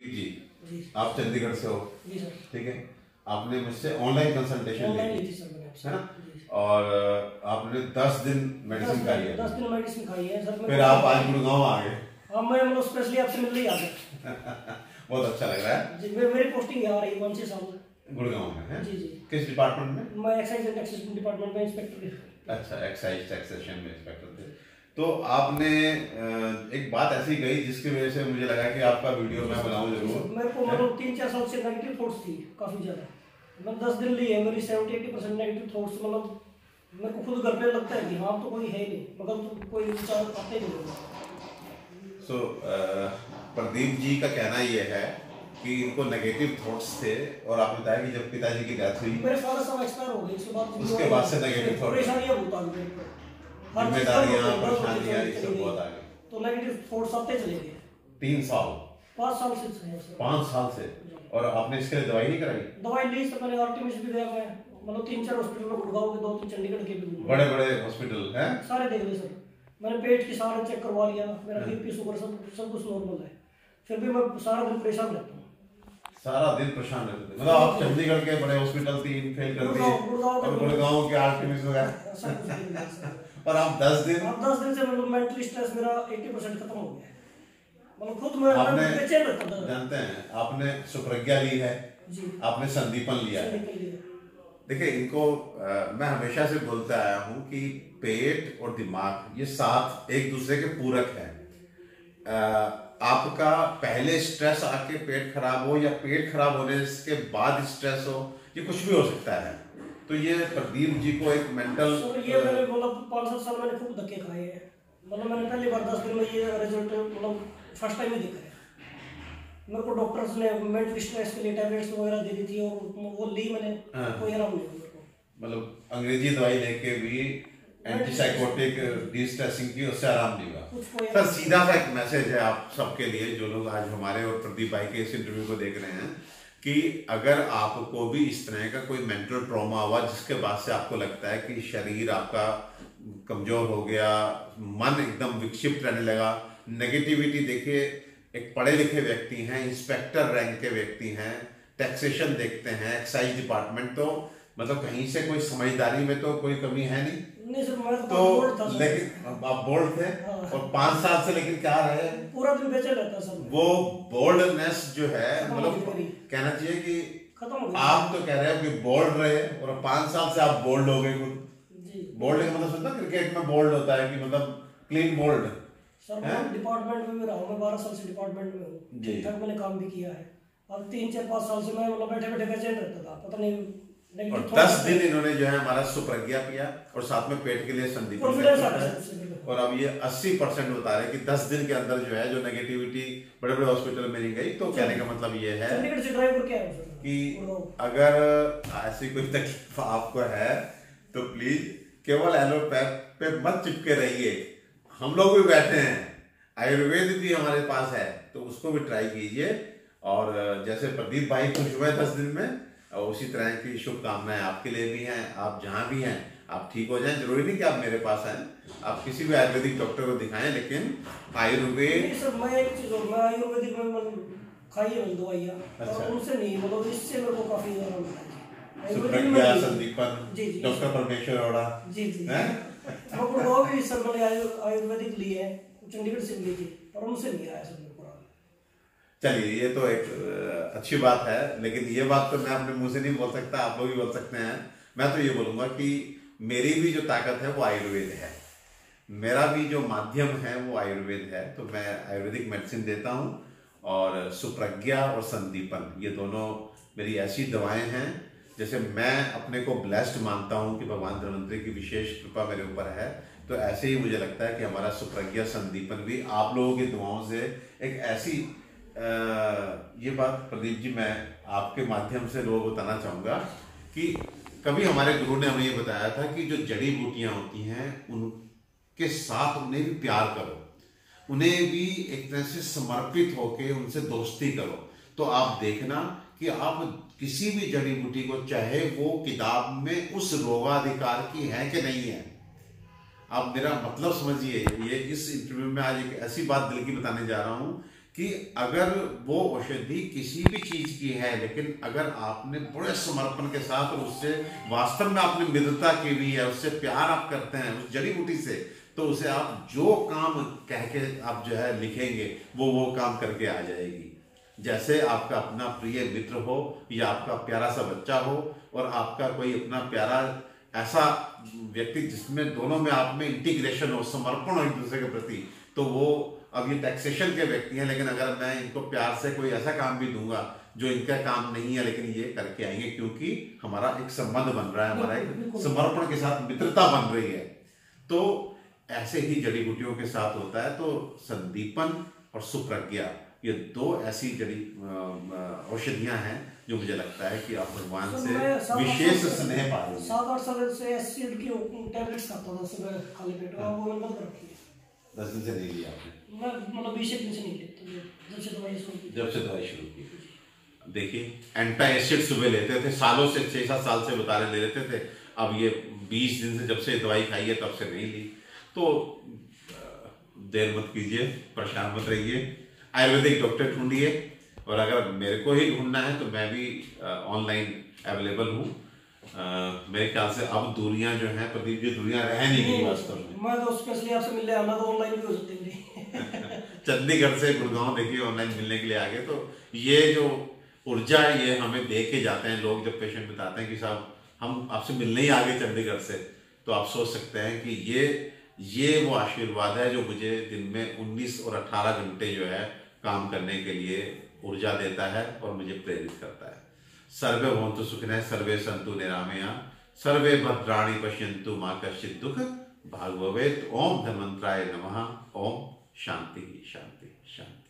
जी जी आप चंडीगढ़ से हो? जी सर। ठीक है, आपने मुझसे ऑनलाइन कंसल्टेशन ऑनलाइन ली ली थी सर मैंने आपसे। है ना? जी। और आपने 10 दिन मेडिसिन खाई है। 10 दिन मेडिसिन खाई है सर। फिर आप आज गुड़गांव आ गए। हाँ मैं मतलब स्पेशली आपसे मिलने ही आ गया। बहुत अच्छा लग रहा है जी मेरी पोस्टिंग यहाँ आ रही है 5 साल गुड़गांव में है। जी जी। किस डिपार्टमेंट में? मैं एक्साइज एंड टैक्सेशन डिपार्टमेंट में इंस्पेक्टर। अच्छा, एक्साइज टैक्सेशन में इंस्पेक्टर थे। तो आपने एक बात ऐसी कही जिसकी वजह से मुझे लगा कि आपका वीडियो मैं बनाऊं जरूर। मेरे को मतलब 3-4 साल से नेगेटिव थॉट्स थी काफी ज्यादा। मैं 10 दिन लिए मेरी 70-80% नेगेटिव थॉट्स मतलब मेरे को खुद घर पे लगता है कि हाँ तो कोई है ही नहीं मगर तो कोई विचार आते नहीं। सो प्रदीप जी का कहना यह है कि इनको नेगेटिव थॉट्स थे और आपने बताया कि जब पिताजी की डेथ हुई मेरे फादर साहब एक्सपायर हो गए उसके बाद से नेगेटिव थॉट, परेशानियां बहुत आ गई, जिम्मेदारियां परेशानियां ये सब बहुत आ गई, तो नेगेटिव थॉट्स आते चले गए। 3 साल 5 साल से है सर। 5 साल से। और आपने इसके लिए दवाई नहीं कराई? दवाई ली सर मैंने, आर्टिमिस भी गया मैं, मतलब 3-4 हॉस्पिटल में गुड़गांव के 2-3 चंडीगढ़ के भी बड़े बड़े हॉस्पिटल हैं सारे देख लिए सर। मैंने पेट की सारे चेक करवा लिया, मेरा बीपी शुगर सब कुछ नॉर्मल है, फिर भी मैं सारा दिन परेशान रहता हूँ। सारा दिन परेशान रहते थे? मतलब आप चंडीगढ़ के बड़े हॉस्पिटल 3 फेल कर दिए और गुड़गांव के आर्टिमिस में गए और आप 10 दिन से मतलब मेंटली स्ट्रेस मेरा 80% खत्म हो गया। मतलब खुद मैं बेचैन रहता था। जानते हैं आपने सुप्रज्ञा ली है जी, आपने संदीपन लिया है। देखिए इनको मैं हमेशा से बोलता आया हूं कि पेट और दिमाग ये साथ एक दूसरे के पूरक हैं। आपका पहले स्ट्रेस आके पेट खराब हो या पेट खराब होने के बाद स्ट्रेस हो, ये कुछ भी हो सकता है। तो ये प्रदीप जी को एक मेंटल ये मैंने मतलब 5-7 साल मैंने खूब धक्के खाए हैं। मतलब मैंने पहली बार 10 दिन में ये रिजल्ट मतलब फर्स्ट टाइम ही देखा है। मेरे को डॉक्टर्स ने मेंटल स्ट्रेस के लिए टैबलेट्स वगैरह दे दी थी और वो ली मैंने, कोई आराम नहीं हुआ मेरे को। मतलब अंग्रेजी दवाई लेके भी एंटीसाइकोटिक डिस्ट्रेसिंग की, उससे आराम नहीं हुआ। सर सीधा सा एक मैसेज है आप सबके लिए जो लोग आज हमारे और प्रदीप भाई के इस इंटरव्यू को देख रहे हैं कि अगर आपको भी इस तरह का कोई मेंटल ट्रॉमा हुआ जिसके बाद से आपको लगता है कि शरीर आपका कमजोर हो गया, मन एकदम विक्षिप्त रहने लगा, नेगेटिविटी, देखिए एक पढ़े लिखे व्यक्ति हैं, इंस्पेक्टर रैंक के व्यक्ति हैं, टैक्सेशन देखते हैं, एक्साइज डिपार्टमेंट, तो मतलब कहीं से कोई समझदारी में तो कोई कमी है नहीं सर, मैं तो लेकिन आप बोल्ड थे और 5 साल से लेकिन क्या रहे, पूरा दिन बेचैन रहता सर। वो बोल्डनेस जो है मतलब कहना चाहिए कि खत्म हो गया। आप तो कह रहे हो कि बोल्ड रहे और 5 साल से आप बोल्ड हो गए खुद। बोल्ड का मतलब सुनता क्रिकेट में बोल्ड होता है कि मतलब क्लीन बोल्ड। सर मैं डिपार्टमेंट में भी रहा हूँ, मैं 12 साल से डिपार्टमेंट में हूँ, ठीक ठाक मैंने काम भी किया है। अब 3-4-5 साल से मैं मतलब बैठे बैठे बेचैन रहता था, पता नहीं। और 10 दिन इन्होंने जो है हमारा सुप्रज्ञा पिया और साथ में पेट के लिए संदीप, और अब ये 80% बता रहे कि 10 दिन के अंदर जो है जो नेगेटिविटी बड़े बड़े हॉस्पिटल में नहीं गई। तो कहने का मतलब ये है कि अगर ऐसी कोई तकलीफ आपको है तो प्लीज केवल एलोपैथ पे मत चिपके रहिए। हम लोग भी बैठे हैं, आयुर्वेद भी हमारे पास है, तो उसको भी ट्राई कीजिए। और जैसे प्रदीप भाई खुश हुए 10 दिन में, और उसी तरह की शुभकामनाएं आपके लिए भी हैं। आप जहां भी हैं आप ठीक हो जाएं। जरूरी नहीं कि आप मेरे पास आए, आप किसी भी आयुर्वेदिक डॉक्टर को दिखाएं, लेकिन आयुर्वेद मैं एक चीज और, मैं आयुर्वेदिक में खाई है दवाइयाँ, उनसे नहीं, मतलब इससे मेरे को काफी आराम मिला है। सुप्रज्ञा, संदीपन, डॉक्टर परमेश्वर अरोड़ा जी जी वो भी सर मैंने आयुर्वेदिक ली है, चंडीगढ़ से ली थी और उनसे नहीं आया सर। चलिए ये तो एक अच्छी बात है, लेकिन ये बात तो मैं अपने मुंह से नहीं बोल सकता, आप लोग भी बोल सकते हैं। मैं तो ये बोलूंगा कि मेरी भी जो ताकत है वो आयुर्वेद है, मेरा भी जो माध्यम है वो आयुर्वेद है। तो मैं आयुर्वेदिक मेडिसिन देता हूँ और सुप्रज्ञा और संदीपन ये दोनों मेरी ऐसी दवाएं हैं जैसे मैं अपने को ब्लेस्ड मानता हूँ कि भगवान धन्वंतरी की विशेष कृपा मेरे ऊपर है। तो ऐसे ही मुझे लगता है कि हमारा सुप्रज्ञा संदीपन भी आप लोगों की दुआओं से एक ऐसी ये बात प्रदीप जी मैं आपके माध्यम से लोगों को बताना चाहूँगा कि कभी हमारे गुरु ने हमें ये बताया था कि जो जड़ी बूटियाँ होती हैं उनके साथ उन्हें भी प्यार करो, उन्हें भी एक तरह से समर्पित होके उनसे दोस्ती करो। तो आप देखना कि आप किसी भी जड़ी बूटी को, चाहे वो किताब में उस रोगाधिकार की है कि नहीं है, आप मेरा मतलब समझिए। ये इस इंटरव्यू में आज एक ऐसी बात दिल की बताने जा रहा हूँ कि अगर वो औषधि किसी भी चीज की है, लेकिन अगर आपने बड़े समर्पण के साथ और उससे वास्तव में आपने मित्रता की हुई है, उससे प्यार आप करते हैं उस जड़ी बूटी से, तो उसे आप जो काम कह के आप जो है लिखेंगे वो काम करके आ जाएगी। जैसे आपका अपना प्रिय मित्र हो या आपका प्यारा सा बच्चा हो और आपका कोई अपना प्यारा ऐसा व्यक्ति जिसमें दोनों में आप में इंटीग्रेशन हो, समर्पण हो एक दूसरे के प्रति, तो वो, अब ये टैक्सेशन के व्यक्ति हैं, लेकिन अगर मैं इनको प्यार से कोई ऐसा काम भी दूंगा जो इनका काम नहीं है, लेकिन ये करके आएंगे क्योंकि हमारा एक संबंध बन रहा है, हमारा एक समर्पण के साथ मित्रता बन रही है। तो ऐसे ही जड़ी बूटियों के साथ होता है। तो संदीपन और सुप्रज्ञा, ये दो ऐसी जड़ी औषधियां हैं जो मुझे लगता है कि आप भगवान से विशेष स्नेह पा रहे हैं। 7-8 साल से एसिड की टैबलेट्स खाता था सुबह खाली पेट, वो मैंने बंद कर रखी है। 10 दिन से नहीं लिया आपने? मैं मतलब 20 दिन से नहीं लेता, जब से दवाई शुरू की। जब से दवाई शुरू की। देखिए, एंटा एसिड सुबह लेते थे, सालों से 6-7 साल से बता रहे ले लेते थे। अब ये 20 दिन से जब से दवाई खाई है तब से नहीं ली। तो देर मत कीजिए, परेशान मत रहिए, आयुर्वेदिक डॉक्टर ढूंढिए। और अगर मेरे को ही ढूंढना है तो मैं भी ऑनलाइन अवेलेबल हूँ। मेरे ख्याल से अब दूरियां जो हैं, प्रदीप जी, दूरियां रह नहीं गई वास्तव में। मैं तो स्पेशली आपसे मिलने आना, तो ऑनलाइन भी हो सकती है। चंडीगढ़ से गुड़गांव देखिए ऑनलाइन मिलने के लिए आ गए। तो ये जो ऊर्जा है ये हमें दे के जाते हैं लोग, जब पेशेंट बताते हैं कि साहब हम आपसे मिलने ही आ गए चंडीगढ़ से, तो आप सोच सकते हैं कि ये वो आशीर्वाद है जो मुझे दिन में 19 और 18 घंटे जो है काम करने के लिए ऊर्जा देता है और मुझे प्रेरित करता है। सर्वे भवन्तु सुखिनः, सर्वे सन्तु निरामया, सर्वे भद्राणि पश्यन्तु मा कश्चित् दुःख भाग् भवेत्। ओम धन्वन्तराय नमः। ओम शांति शांति शांति।